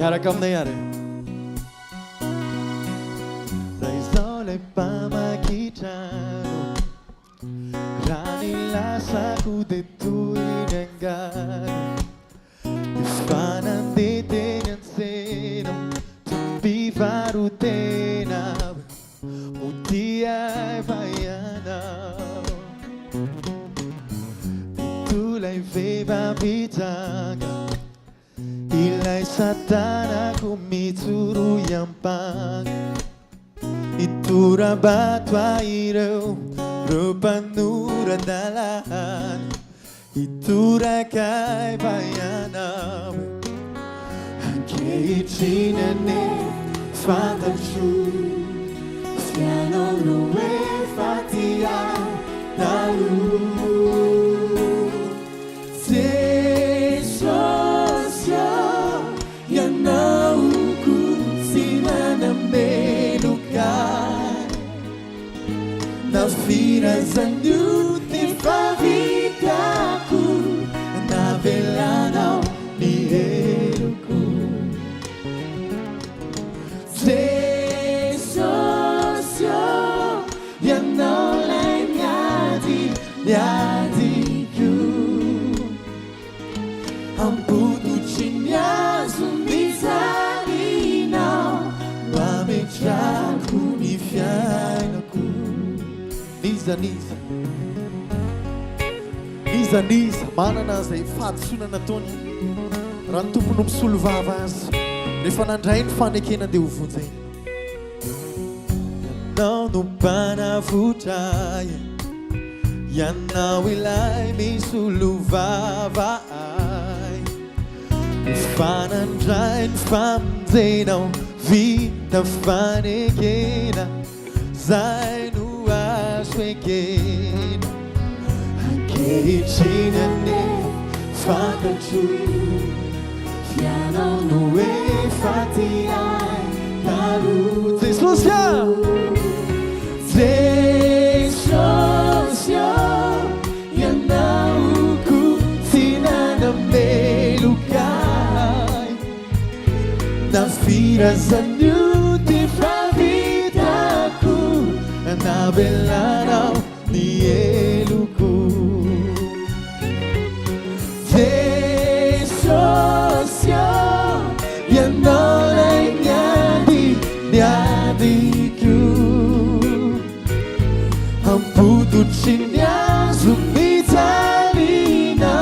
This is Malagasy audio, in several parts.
Yarakamnayare. Raizole pamakitano. Rani lasa kudetuinengano. Ifanandete nyanseno. Tumbivarutena. Mutiai bayana. Itulay veva bitanga. Ilay satana kumitsuru yampang. Itura batwa ireu rupanura dalan. Itura kai bayana. Keitinane father true. Fiano nuwe fatia dalu. Na fira zandu te favitaku. Na velana ni eruku. Se socio yana le nyadi ku. Amputu chinya zumbizali na. Wame chaku ni fianaku. Niza niza manana zay fahadisoana nataony raha ny tompony misolo vava azy rehefa nandray ny fanekena dia ho vonjay. Ianao no mpanavotra ianao ilay misolo vava ay fanandray ny famonjenao vita fanekena zay no swegin Keitinane Father true Fiano nuwe fatiai Taru Zesosia Yanauku Sinana melukai Na fira zanuti favitaku Na belana ni eluku. Desosio yanole nyadiku. Amputu chinya zumitalina.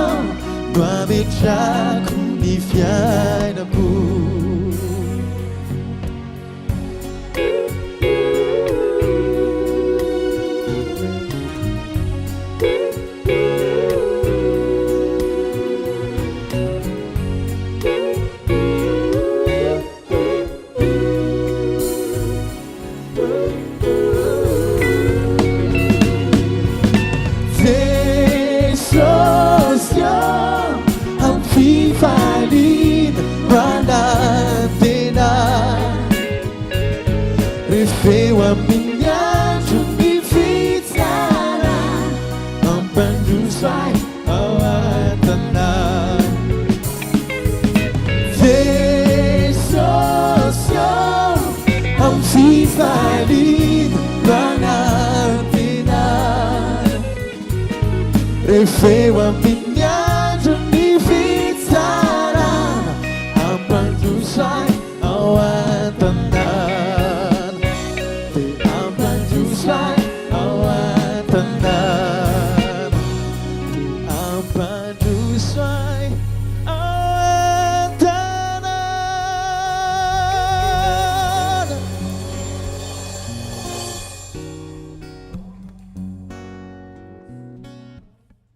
Nuamichaku ni fianaku. Refeu a minha jumifitara Ampadroso ao atanar Desocio amfifalido banatinar Refeu a minha